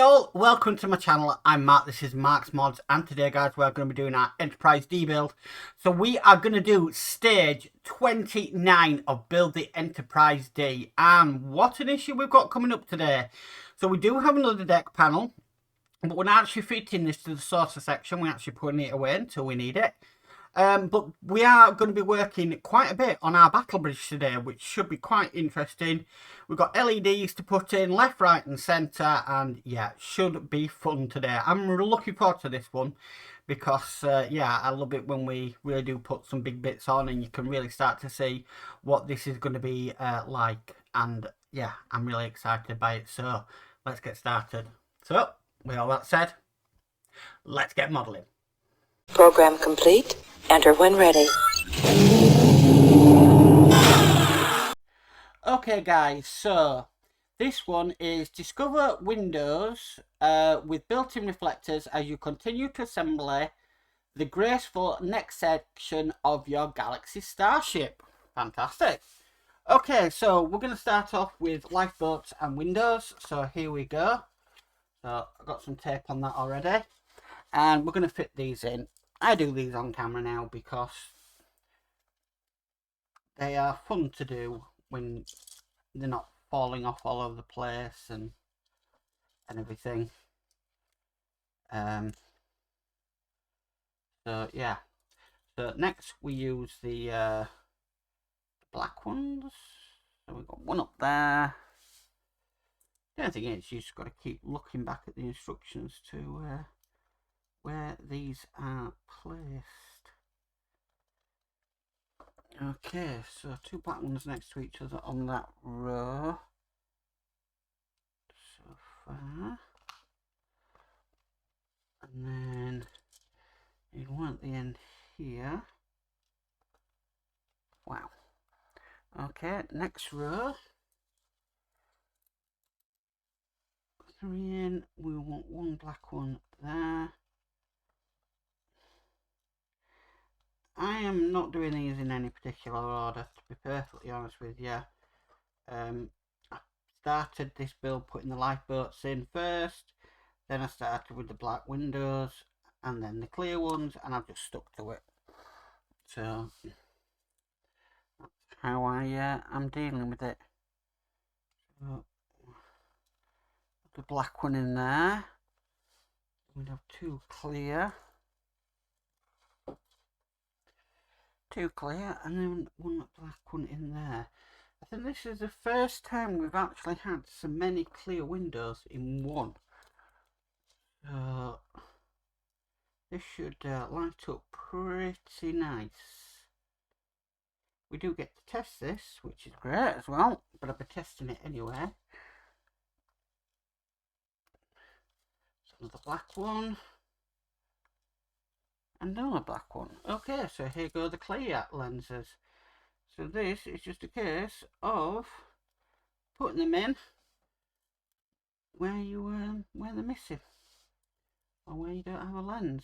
all, welcome to my channel. I'm Mark, this is Mark's Mods, and today guys we're going to be doing our Enterprise D build. So we are going to do stage 29 of Build the Enterprise D, and what an issue we've got coming up today. So we do have another deck panel, but we're not actually fitting this to the saucer section, we're actually putting it away until we need it. But we are going to be working quite a bit on our battle bridge today, which should be quite interesting. We've got LEDs to put in left, right and centre, and yeah, should be fun today. I'm looking forward to this one because yeah, I love it when we really do put some big bits on and you can really start to see what this is going to be like. And yeah, I'm really excited by it, so let's get started. So with all that said, let's get modelling. Program complete. Enter when ready. Okay guys, so this one is discover windows with built-in reflectors as you continue to assemble the graceful next section of your galaxy starship. Fantastic. Okay, so we're going to start off with lifeboats and windows. So here we go. So I've got some tape on that already. And we're going to fit these in. I do these on camera now because they are fun to do when they're not falling off all over the place and everything. So yeah. So next we use the black ones. So we've got one up there. The only thing is you just got to keep looking back at the instructions to where these are placed. Okay, so two black ones next to each other on that row. So far. And then you want the end here. Wow. Okay, next row. 3 in. We want one black one there. I am not doing these in any particular order, to be perfectly honest with you. I started this build putting the lifeboats in first, then I started with the black windows, and then the clear ones, and I've just stuck to it. So that's how I'm dealing with it. So, the black one in there. We'd have two clear, and then one black one in there. I think this is the first time we've actually had so many clear windows in one. So this should light up pretty nice. We do get to test this, which is great as well, but I'll be testing it anyway. So another black one. And another black one. Okay, so here go the clear lenses. So this is just a case of putting them in where where they're missing, or where you don't have a lens.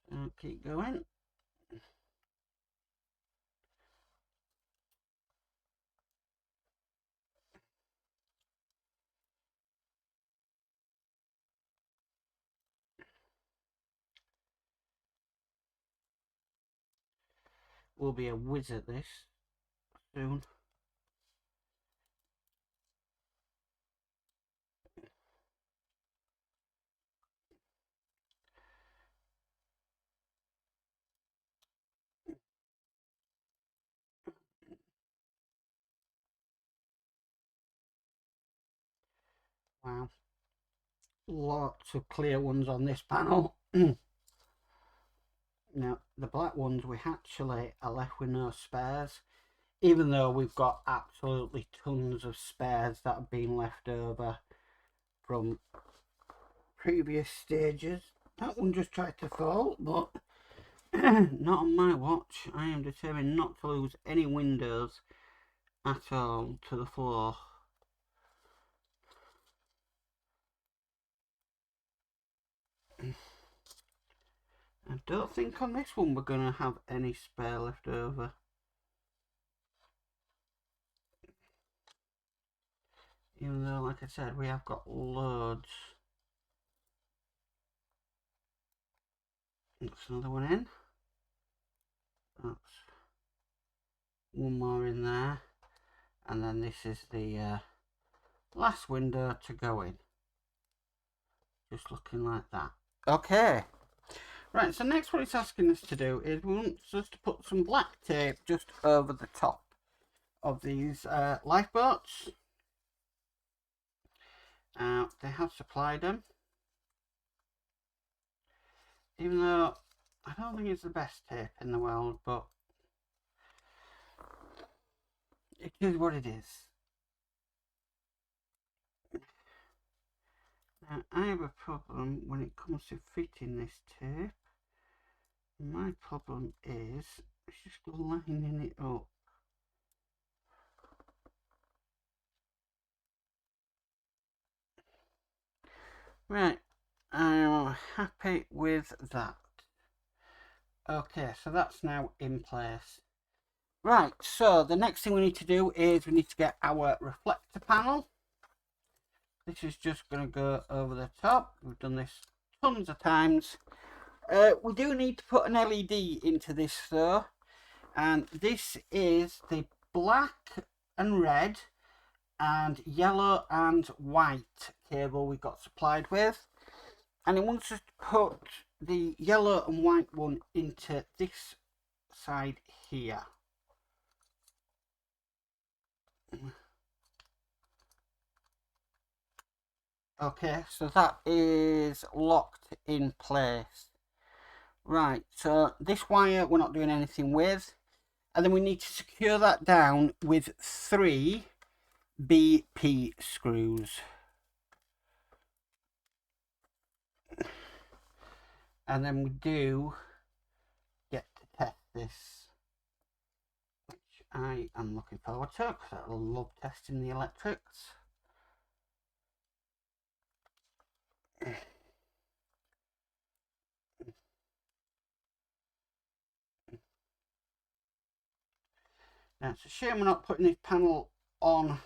And keep going. We'll be a whiz at this soon. Wow, lots of clear ones on this panel. Now the black ones we actually are left with no spares, even though we've got absolutely tons of spares that have been left over from previous stages. That one just tried to fall, but not on my watch. I am determined not to lose any windows at all to the floor. I don't think on this one we're going to have any spare left over. Even though, like I said, we have got loads. That's another one in. That's one more in there. And then this is the last window to go in. Just looking like that. Okay. Right, so next what it's asking us to do is we want us to put some black tape just over the top of these lifeboats. They have supplied them. Even though I don't think it's the best tape in the world, but it is what it is. Now, I have a problem when it comes to fitting this tape. My problem is it's just lining it up. Right, I'm happy with that. Okay, so that's now in place. Right, so the next thing we need to do is we need to get our reflector panel. This is just going to go over the top. We've done this tons of times. We do need to put an LED into this though. And this is the black and red and yellow and white cable we got supplied with. And it wants us to put the yellow and white one into this side here. Okay, so that is locked in place. Right, so this wire we're not doing anything with. And then we need to secure that down with 3 BP screws. And then we do get to test this, which I am looking forward to because I love testing the electrics. Now it's a shame we're not putting this panel on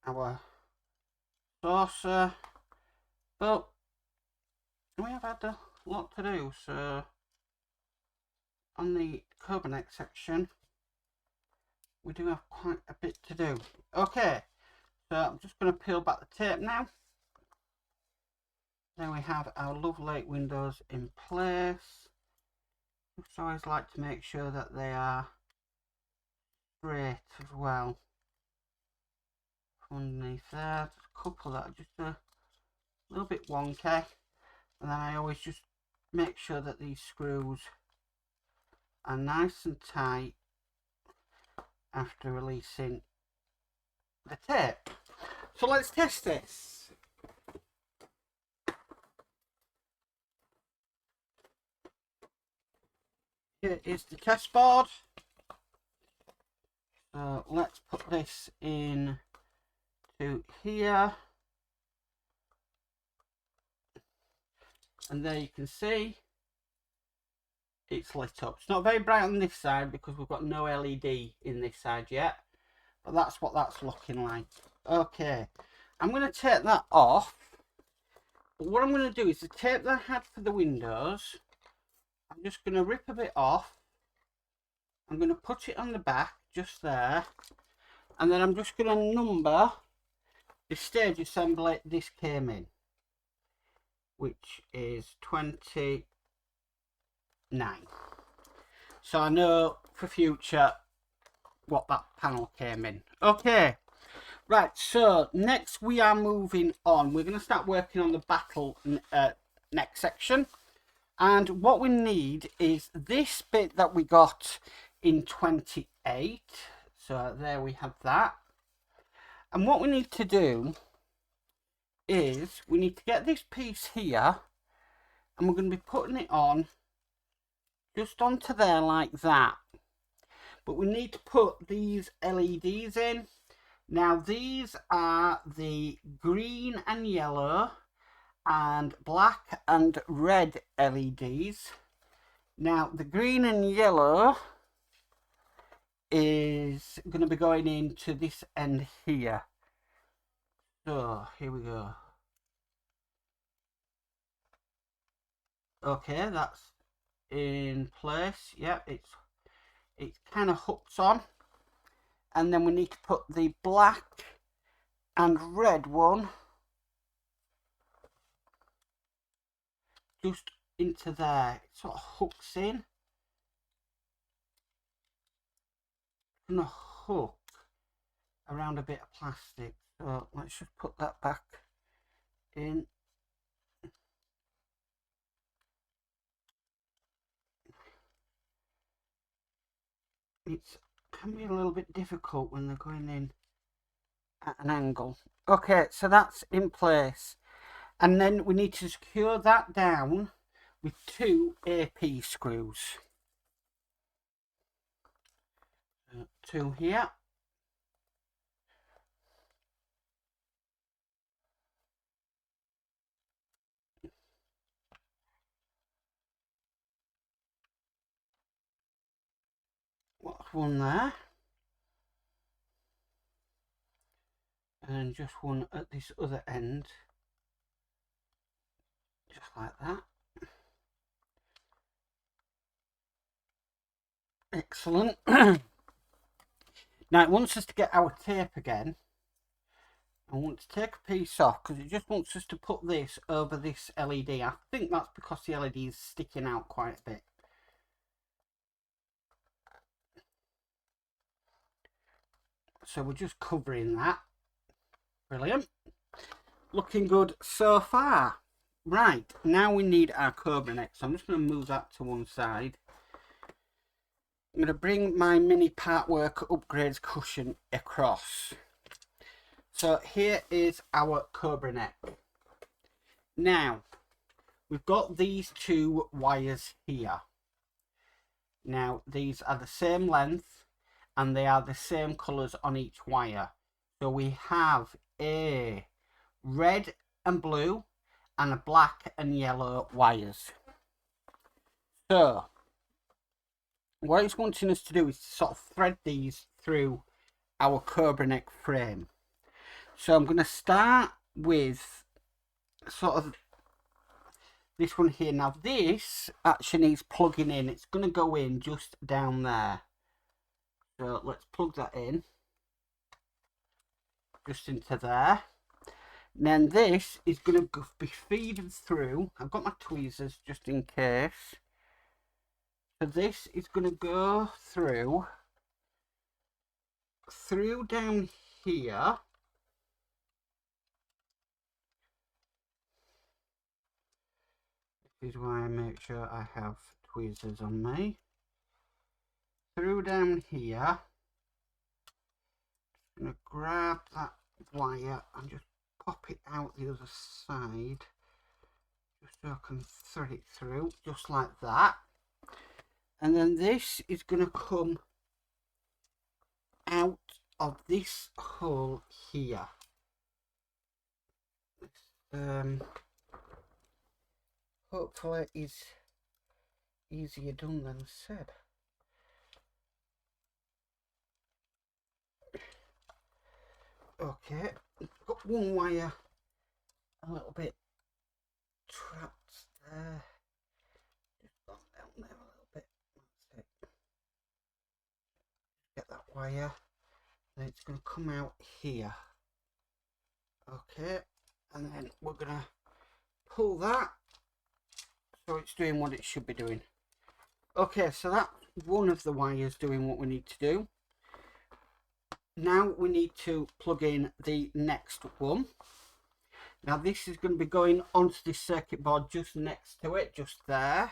our saucer, but we have had a lot to do. So on the Cobonex section we do have quite a bit to do. Okay, so I'm just going to peel back the tape now. Then we have our lovely windows in place. Just always like to make sure that they are straight as well. Underneath there, there's a couple that are just a little bit wonky, and then I always just make sure that these screws are nice and tight after releasing the tape. So let's test this. Here is the test board. So let's put this in to here. And there you can see it's lit up. It's not very bright on this side because we've got no LED in this side yet. But that's what that's looking like. Okay, I'm going to take that off. But what I'm going to do is the tape that I had for the windows, I'm just going to rip a bit off. I'm going to put it on the back, just there. And then I'm just going to number the stage assembly this came in, which is 29. So I know for future what that panel came in. Okay, right, so next we are moving on. We're going to start working on the battle neck section. And what we need is this bit that we got in 28. So there we have that. And what we need to do is we need to get this piece here, and we're going to be putting it on just onto there like that. But we need to put these LEDs in. Now these are the green and yellow and black and red LEDs. Now the green and yellow is going to be going into this end here. So here we go. Okay, that's in place. Yeah, it's kind of hooked on. And then we need to put the black and red one just into there. It sort of hooks in. I'm gonna hook around a bit of plastic. So let's just put that back in. It can be a little bit difficult when they're going in at an angle. Okay, so that's in place. And then we need to secure that down with 2 AP screws. 2 here. One there. And just one at this other end. Just like that. Excellent. Now it wants us to get our tape again. I want to take a piece off because it just wants us to put this over this LED. I think that's because the LED is sticking out quite a bit. So we're just covering that. Brilliant. Looking good so far. Right, now we need our Cobra neck. So I'm just going to move that to one side. I'm going to bring my mini Partwork Upgrades cushion across. So here is our Cobra neck. Now, we've got these 2 wires here. Now, these are the same length and they are the same colours on each wire. So we have a red and blue and a black and yellow wires. So, what it's wanting us to do is to sort of thread these through our Cobra neck frame. So I'm going to start with sort of this one here. Now this actually needs plugging in. It's going to go in just down there. So let's plug that in. Just into there. And then this is going to be feeding through. I've got my tweezers just in case. So this is going to go through down here. This is why I make sure I have tweezers on me. Through down here. I'm going to grab that wire and just pop it out the other side. Just so I can thread it through, just like that. And then this is going to come out of this hole here. Hopefully is easier done than said. Okay, I've got one wire a little bit trapped there. Just gone down there a little bit. That's it. Get that wire. Then it's going to come out here. Okay, and then we're going to pull that so it's doing what it should be doing. Okay, so that's one of the wires doing what we need to do. Now we need to plug in the next one. Now this is going to be going onto this circuit board just next to it, just there.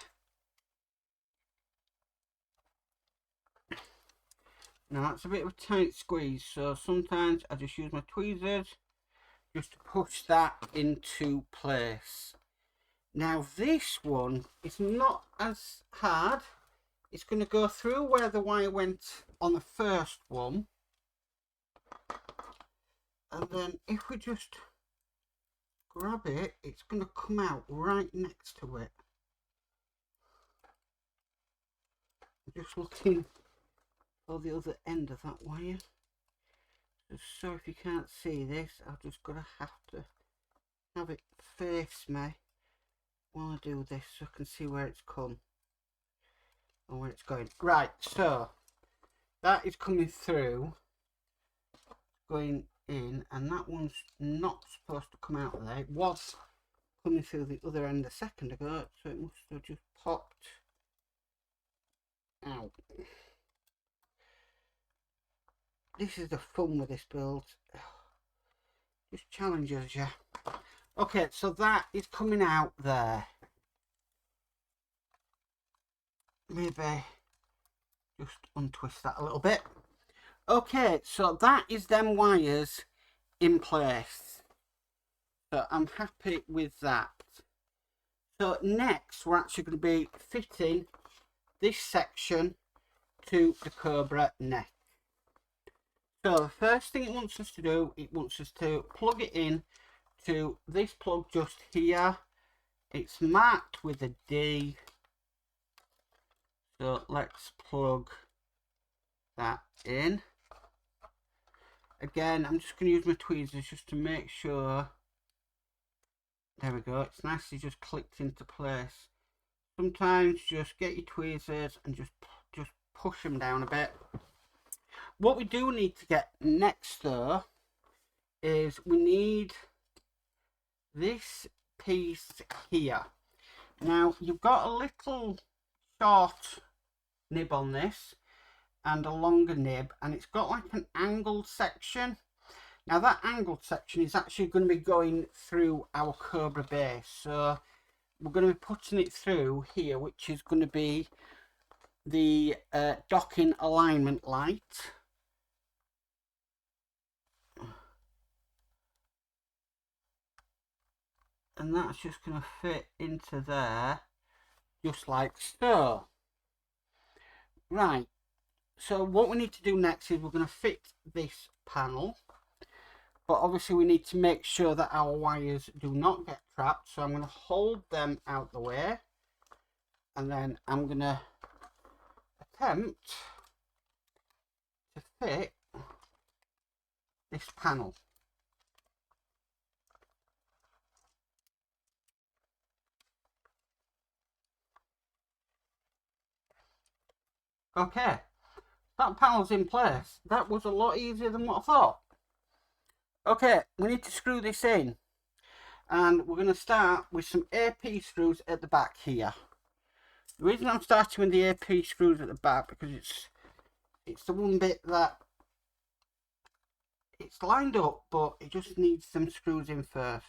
Now that's a bit of a tight squeeze, so sometimes I just use my tweezers just to push that into place. Now this one is not as hard. It's going to go through where the wire went on the first one. And then if we just grab it, it's going to come out right next to it. I'm just looking for the other end of that wire. So if you can't see this, I've just got to have it face me while I do this so I can see where it's come and where it's going. Right, so that is coming through, going in, and that one's not supposed to come out of there. It was coming through the other end a second ago, so it must have just popped out. This is the fun with this build. Just challenges you. Okay, so that is coming out there. Maybe just untwist that a little bit. Okay, so that is them wires in place. So I'm happy with that. So next we're actually going to be fitting this section to the Cobra neck. So the first thing it wants us to do, it wants us to plug it in to this plug just here. It's marked with a D. So let's plug that in. Again, I'm just going to use my tweezers just to make sure. There we go. It's nicely just clicked into place. Sometimes just get your tweezers and just push them down a bit. What we do need to get next though is we need this piece here. Now you've got a little short nib on this and a longer nib, and it's got like an angled section. Now that angled section is actually going to be going through our Cobra base, so we're going to be putting it through here, which is going to be the docking alignment light. And that's just going to fit into there, just like so. Right, so what we need to do next is we're going to fit this panel. But obviously we need to make sure that our wires do not get trapped. So I'm going to hold them out the way. And then I'm going to attempt to fit this panel. Okay, that panel's in place. That was a lot easier than what I thought. Okay, we need to screw this in. And we're going to start with some AP screws at the back here. The reason I'm starting with the AP screws at the back because it's the one bit that it's lined up, but it just needs some screws in first.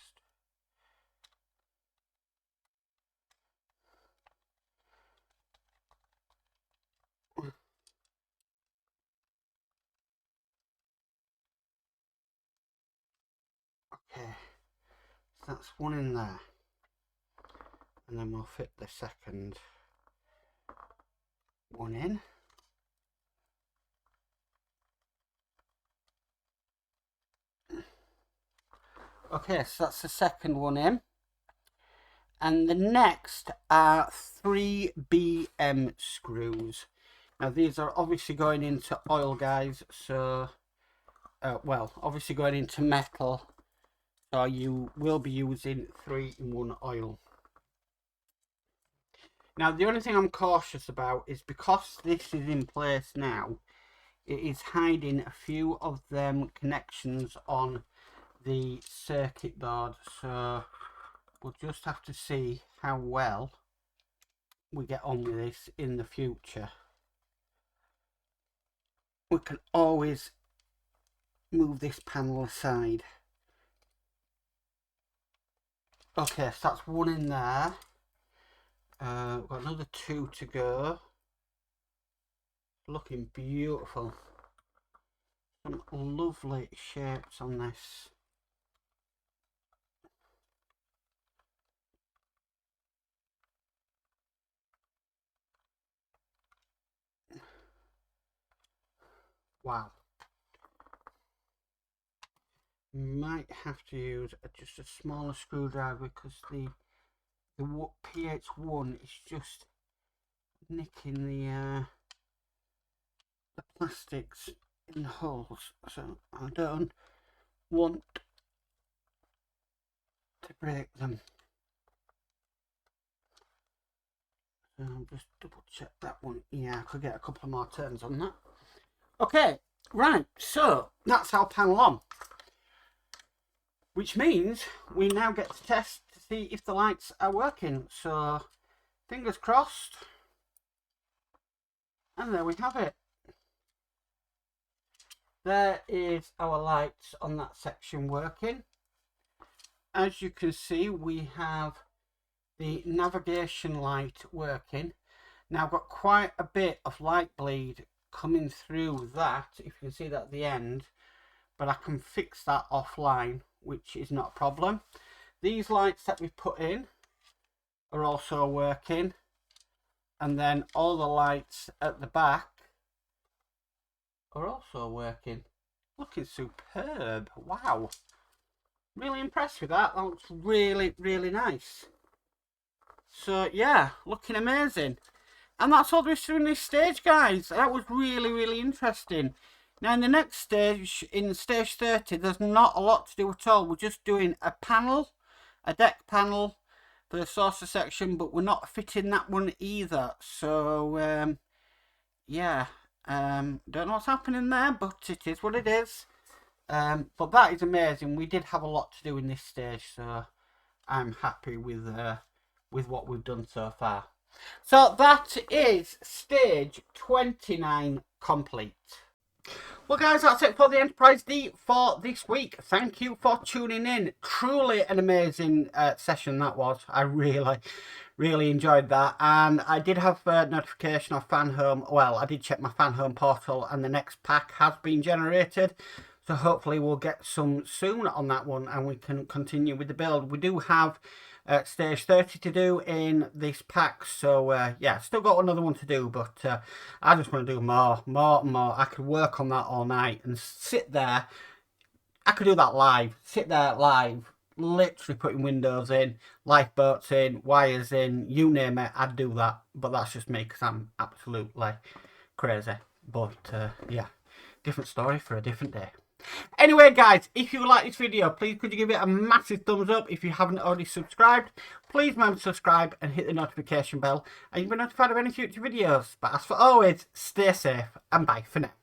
Okay, so that's one in there, and then we'll fit the second one in. Okay, so that's the second one in. And the next are 3BM screws. Now these are obviously going into oil, guys, so, well, obviously going into metal, so you will be using 3-in-1 oil. Now the only thing I'm cautious about is because this is in place now, it is hiding a few of them connections on the circuit board, so we'll just have to see how well we get on with this in the future. We can always move this panel aside. Okay, so that's one in there. We've got another 2 to go. Looking beautiful. Some lovely shapes on this. Wow. Might have to use just a smaller screwdriver because the PH1 is just nicking the plastics in the holes, so I don't want to break them. So I'll just double check that one. Yeah, I could get a couple of more turns on that. Okay, right, so that's our panel on. Which means we now get to test to see if the lights are working. So, fingers crossed. And there we have it. There is our lights on that section working. As you can see, we have the navigation light working. Now I've got quite a bit of light bleed coming through that, if you can see that at the end, but I can fix that offline, which is not a problem. These lights that we put in are also working, and then all the lights at the back are also working. Looking superb. Wow, really impressed with that. That looks really, really nice. So yeah, looking amazing. And that's all there is to in this stage, guys. That was really, really interesting. Now in the next stage, in stage 30, there's not a lot to do at all. We're just doing a panel, a deck panel for the saucer section, but we're not fitting that one either. So yeah, don't know what's happening there, but it is what it is. But that is amazing. We did have a lot to do in this stage, so I'm happy with what we've done so far. So that is stage 29 complete. Well guys, that's it for the Enterprise D for this week. Thank you for tuning in. Truly an amazing session that was. I really enjoyed that. And I did have a notification of Fan Home. Well, I did check my Fan Home portal and the next pack has been generated. So hopefully we'll get some soon on that one and we can continue with the build. We do have stage 30 to do in this pack, so yeah, still got another one to do, but I just want to do more. I could work on that all night and sit there. I could do that live, sit there live, literally putting windows in, lifeboats in, wires in, you name it, I'd do that. But that's just me because I'm absolutely crazy. But yeah, different story for a different day. Anyway guys, if you like this video, please could you give it a massive thumbs up. If you haven't already subscribed, please remember to subscribe and hit the notification bell and you'll be notified of any future videos. But as for always, stay safe and bye for now.